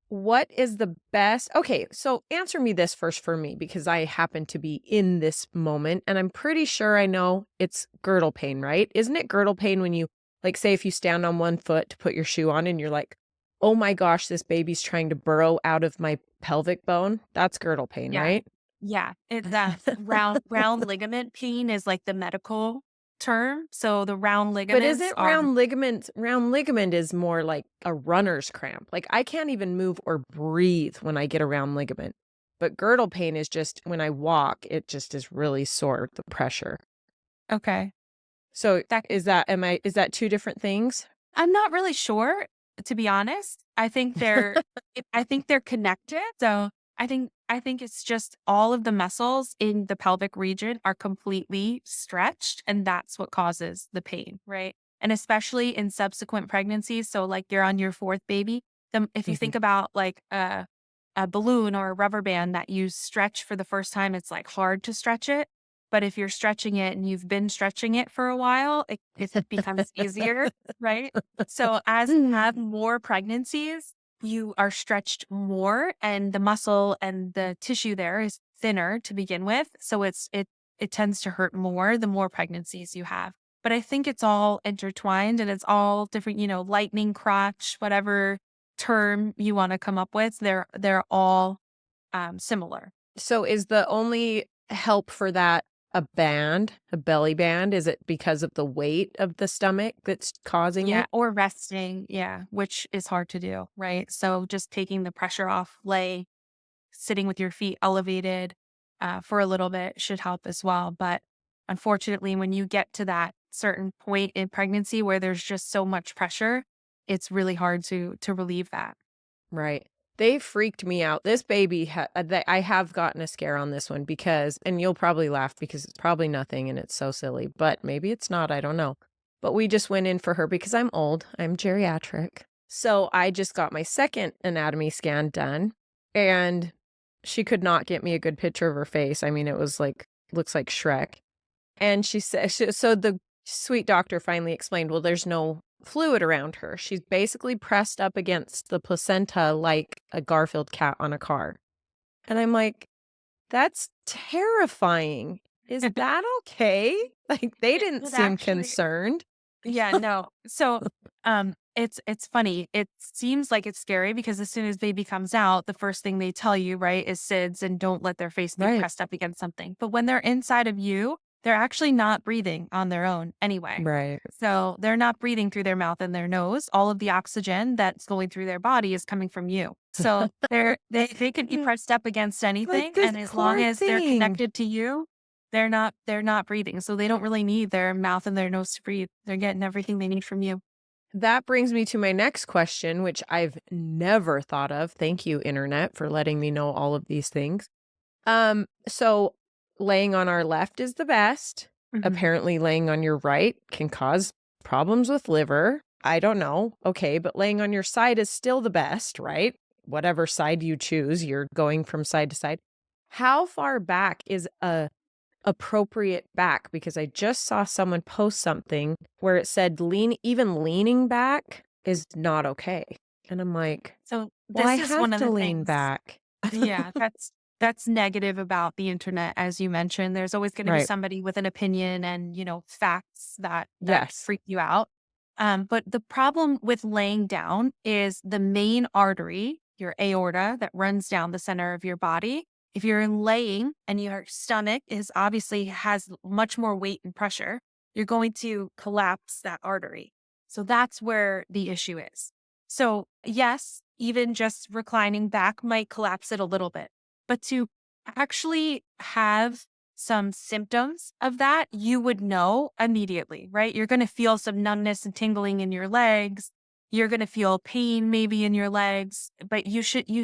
what is the best? Okay, so answer me this first for me because I happen to be in this moment and I'm pretty sure I know it's girdle pain, right? Isn't it girdle pain when you, like, say if you stand on one foot to put your shoe on and you're like, oh my gosh, this baby's trying to burrow out of my pelvic bone? That's girdle pain, Yeah. right? Yeah, that round ligament pain is like the medical term. So the round But ligaments isn't are round ligament is more like a runner's cramp. Like I can't even move or breathe when I get a round ligament. But girdle pain is just when I walk, it just is really sore, the pressure. okay. So That is that two different things? I'm not really sure, to be honest. I think they're connected. So I think it's just all of the muscles in the pelvic region are completely stretched, and that's what causes the pain, right? And especially in subsequent pregnancies. So like you're on your 4th baby, if you Mhm. think about like a balloon or a rubber band that you stretch for the first time, it's like hard to stretch it. But if you're stretching it and you've been stretching it for a while, it becomes easier, right? So as you have more pregnancies, you are stretched more and the muscle and the tissue there is thinner to begin with. So it tends to hurt more the more pregnancies you have. But I think it's all intertwined and it's all different, lightning crotch, whatever term you want to come up with, they're all similar. So is the only help for that a band, a belly band? Is it because of the weight of the stomach that's causing Yeah, it? or resting, yeah, which is hard to do, right? So just taking the pressure off, sitting with your feet elevated for a little bit should help as well. But unfortunately, when you get to that certain point in pregnancy where there's just so much pressure, it's really hard to relieve that. Right. They freaked me out. This baby, I have gotten a scare on this one because, and you'll probably laugh because it's probably nothing and it's so silly, but maybe it's not. I don't know. But we just went in for her because I'm old. I'm geriatric. So I just got my second anatomy scan done and she could not get me a good picture of her face. I mean, it was like looks like Shrek. And she said, so the sweet doctor finally explained, well, there's no fluid around her. She's basically pressed up against the placenta like a Garfield cat on a car. And I'm like, that's terrifying. Is that okay? Like, they didn't It seem actually concerned. Yeah, no. So, it's funny. It seems like it's scary because as soon as baby comes out, the first thing they tell you, right, is SIDS and don't let their face be Right. pressed up against something. But when they're inside of you, they're actually not breathing on their own anyway. Right. So they're not breathing through their mouth and their nose. All of the oxygen that's going through their body is coming from you. So they could be pressed up against But anything, this and as long poor as they're thing. connected to you, they're not breathing, so they don't really need their mouth and their nose to breathe. They're getting everything they need from you. That brings me to my next question, which I've never thought of. Thank you, internet, for letting me know all of these things. So laying on our left is the best. Mhm. Apparently laying on your right can cause problems with liver. I don't know. Okay, but laying on your side is still the best, right? Whatever side you choose, you're going from side to side. How far back is a appropriate back? Because I just saw someone post something where it said even leaning back is not okay. And I'm like, So well, I this is one have of to the lean things. back. Yeah, that's negative about the internet, as you mentioned. There's always gonna be Right. somebody with an opinion and, facts that Yes. freak you out. But the problem with laying down is the main artery, your aorta, that runs down the center of your body. If you're laying and your stomach is obviously has much more weight and pressure, you're going to collapse that artery. So that's where the issue is. So, yes, even just reclining back might collapse it a little bit. But to actually have some symptoms of that, you would know immediately, right? You're going to feel some numbness and tingling in your legs. You're going to feel pain maybe in your legs, but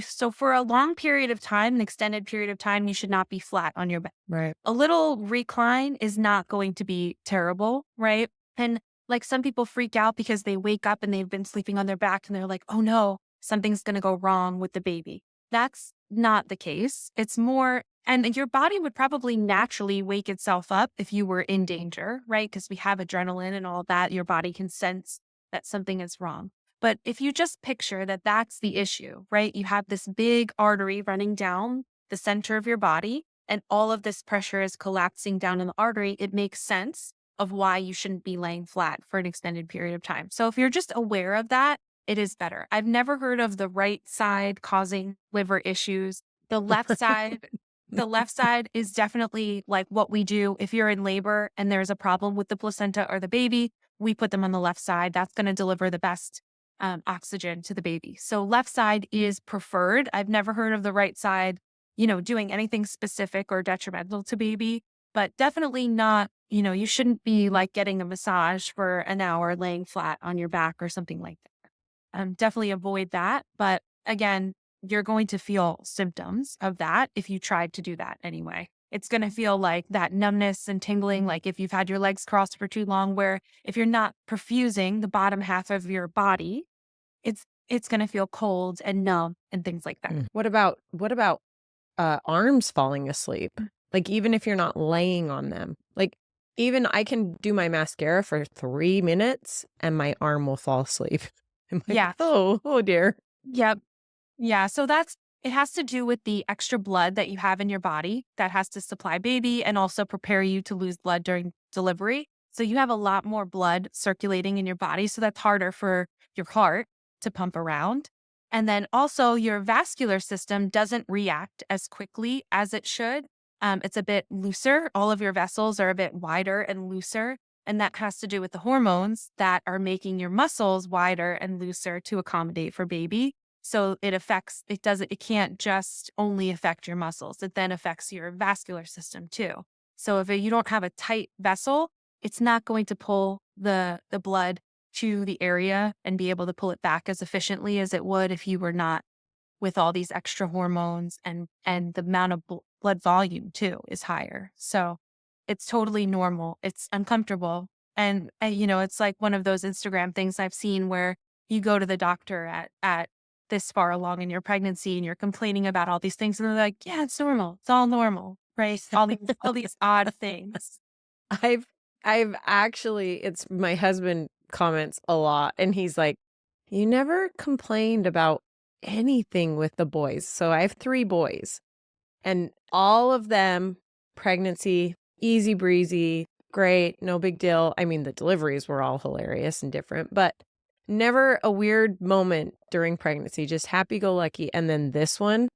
so for a long period of time, an extended period of time, you should not be flat on your back. Right. A little recline is not going to be terrible, right? And like some people freak out because they wake up and they've been sleeping on their back and they're like, oh no, something's going to go wrong with the baby. That's not the case. It's more, and your body would probably naturally wake itself up if you were in danger, right? Because we have adrenaline and all that. Your body can sense that something is wrong. But if you just picture that that's the issue, right? You have this big artery running down the center of your body, and all of this pressure is collapsing down in the artery, it makes sense of why you shouldn't be laying flat for an extended period of time. So if you're just aware of that, it is better. I've never heard of the right side causing liver issues. The left side, the left side is definitely like what we do if you're in labor and there's a problem with the placenta or the baby, we put them on the left side. That's going to deliver the best oxygen to the baby. So left side is preferred. I've never heard of the right side, doing anything specific or detrimental to baby, but definitely not, you shouldn't be like getting a massage for an hour laying flat on your back or something like that. Definitely avoid that. But again, you're going to feel symptoms of that if you tried to do that anyway. It's going to feel like that numbness and tingling, like if you've had your legs crossed for too long, where if you're not perfusing the bottom half of your body, it's going to feel cold and numb and things like that. What about arms falling asleep? Like, even if you're not laying on them, like, even I can do my mascara for 3 minutes and my arm will fall asleep. I'm like, Yeah. oh dear. Yep. Yeah. So it has to do with the extra blood that you have in your body that has to supply baby and also prepare you to lose blood during delivery. So you have a lot more blood circulating in your body. So that's harder for your heart to pump around. And then also your vascular system doesn't react as quickly as it should. It's a bit looser. All of your vessels are a bit wider and looser. And that has to do with the hormones that are making your muscles wider and looser to accommodate for baby. So it can't just only affect your muscles. It then affects your vascular system too. So if you don't have a tight vessel, it's not going to pull the blood to the area and be able to pull it back as efficiently as it would if you were not with all these extra hormones, and the amount of blood volume too is higher. So it's totally normal. It's uncomfortable. And it's like one of those Instagram things I've seen where you go to the doctor at this far along in your pregnancy and you're complaining about all these things. And they're like, yeah, it's normal. It's all normal. right? All these odd things. I've I've actually it's my husband comments a lot and he's like, "You never complained about anything with the boys." So I have 3 boys and all of them pregnancy, easy breezy, great, no big deal. I mean, the deliveries were all hilarious and different, but never a weird moment during pregnancy, just happy go lucky. And then this one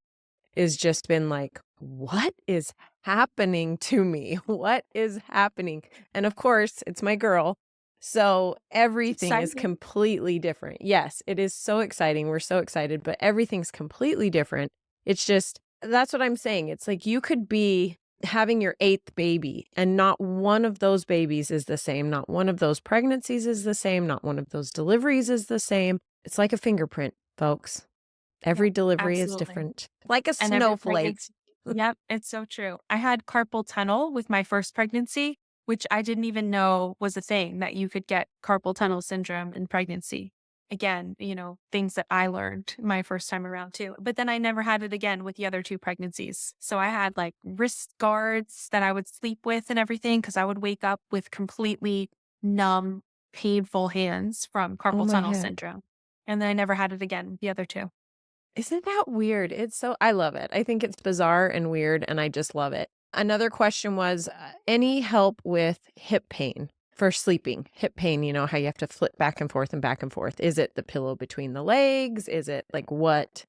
is just been like, "What is happening to me? What is happening?" And of course, it's my girl. So It's everything is exciting. completely different. Yes, it is so exciting. We're so excited, but everything's completely different. It's just that's what I'm saying. It's like you could be having your 8th baby and not one of those babies is the same. Not one of those pregnancies is the same. Not one of those deliveries is the same. It's like a fingerprint, folks. Yeah, Every delivery is absolutely. different, like a And every snowflake. pregnancy. Yep, it's so true. I had carpal tunnel with my first pregnancy, which I didn't even know was a thing that you could get carpal tunnel syndrome in pregnancy. Again, things that I learned my first time around too. But then I never had it again with the other 2 pregnancies. So I had like wrist guards that I would sleep with and everything because I would wake up with completely numb, painful hands from Oh carpal my tunnel heck. syndrome. And then I never had it again with the other 2. Isn't that weird? It's so I love it. I think it's bizarre and weird, and I just love it. Another question was, any help with hip pain for sleeping? Hip pain, you know, how you have to flip back and forth and back and forth. Is it the pillow between the legs? Is it like what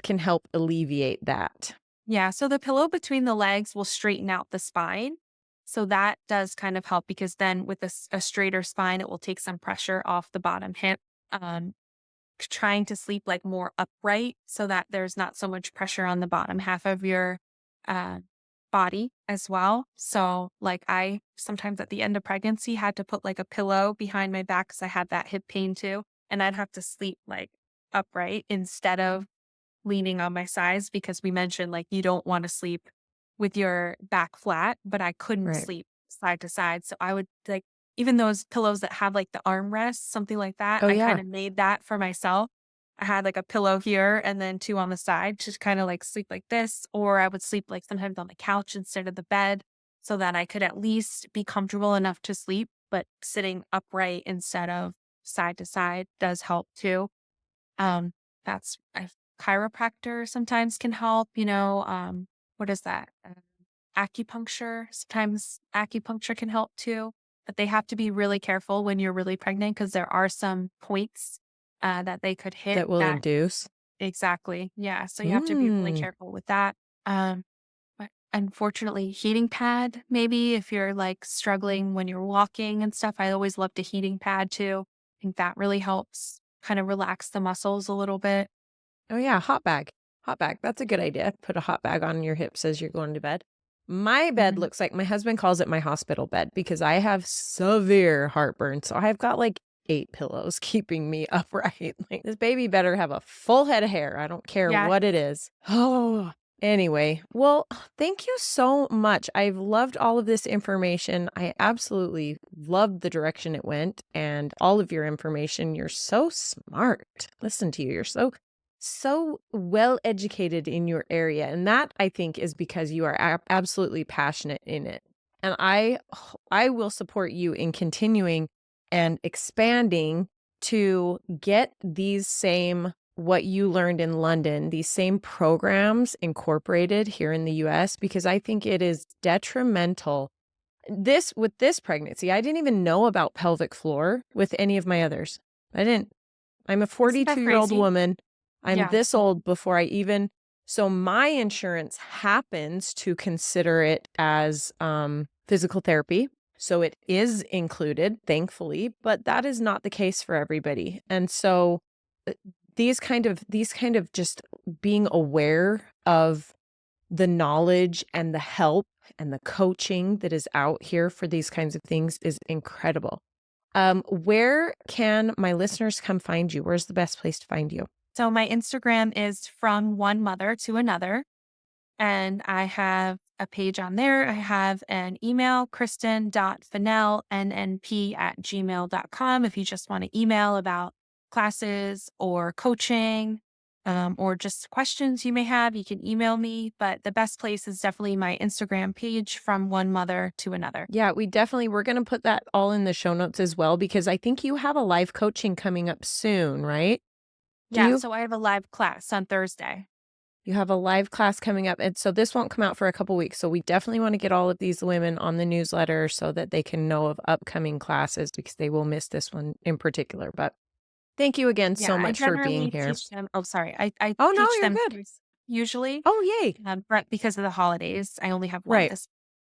can help alleviate that? Yeah, so the pillow between the legs will straighten out the spine. So that does kind of help because then with a straighter spine, it will take some pressure off the bottom hip. Um, Trying to sleep like more upright so that there's not so much pressure on the bottom half of your uh, body as well. So, like, I sometimes at the end of pregnancy had to put like a pillow behind my back because I had that hip pain too. And I'd have to sleep like upright instead of leaning on my sides because we mentioned like you don't want to sleep with your back flat, but I couldn't Right. sleep side to side. So I would like even those pillows that have like the armrests, something like that, Oh, I kind yeah. of made that for myself. I had like a pillow here and then 2 on the side to kind of like sleep like this, or I would sleep like sometimes on the couch instead of the bed so that I could at least be comfortable enough to sleep, but sitting upright instead of side to side does help too. Um, that's a chiropractor sometimes can help, what is that? Acupuncture. Sometimes acupuncture can help too, but they have to be really careful when you're really pregnant because there are some points that they could hit That will that induce. exactly. Yeah. So you have to be really Mm. careful with that. Um, but unfortunately, heating pad, maybe if you're like struggling when you're walking and stuff, I always loved a heating pad too. I think that really helps kind of relax the muscles a little bit. Oh, yeah, hot bag. Hot bag. That's a good idea. Put a hot bag on your hips as you're going to bed. My bed Mhm. looks like my husband calls it my hospital bed because I have severe heartburn. So I've got like 8 pillows keeping me upright. Like this baby better have a full head of hair. I don't care Yeah. what it is. Oh, anyway. Well, thank you so much. I've loved all of this information. I absolutely loved the direction it went and all of your information. You're so smart. Listen to you. You're so well educated in your area. And that I think is because you are absolutely passionate in it. And I will support you in continuing and expanding to get these same what you learned in London, these same programs incorporated here in the US because I think it is detrimental. This with this pregnancy, I didn't even know about pelvic floor with any of my others. I didn't. I'm a Isn't that 42-year-old crazy? woman. I'm Yeah. this old before I even so my insurance happens to consider it as, physical therapy, so it is included, thankfully, but that is not the case for everybody, and so, uh, these kind of just being aware of the knowledge and the help and the coaching that is out here for these kinds of things is incredible. Where can my listeners come find you? Where's the best place to find you? So my Instagram is from one mother to another. And I have a page on there. I have an email, Kristen.Finnell, nnp@gmail.com. If you just want to email about classes or coaching, or just questions you may have, you can email me. But the best place is definitely my Instagram page, From One Mother to Another. Yeah, we're going to put that all in the show notes as well, because I think you have a live coaching coming up soon, right? Do Yeah, you? so I have a live class on Thursday. You have a live class coming up. And so this won't come out for a couple weeks. So we definitely want to get all of these women on the newsletter so that they can know of upcoming classes, because they will miss this one in particular. But thank you again Yeah, so I much for being generally here. teach them. Oh, sorry. I Oh, no, teach you're them good. twice usually, Oh, yay. but because of the holidays, I only have one Right. this.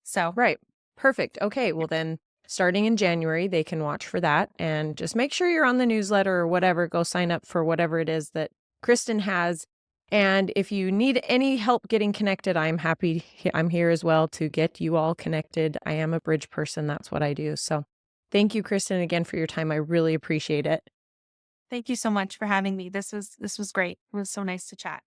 So Right. Perfect. Okay. yeah, Well, then starting in January, they can watch for that, and just make sure you're on the newsletter or whatever. Go sign up for whatever it is that Kristen has. And if you need any help getting connected, I'm happy. I'm here as well to get you all connected. I am a bridge person. That's what I do. So thank you, Kristen, again for your time. I really appreciate it. thank you so much for having me. This was great. It was so nice to chat.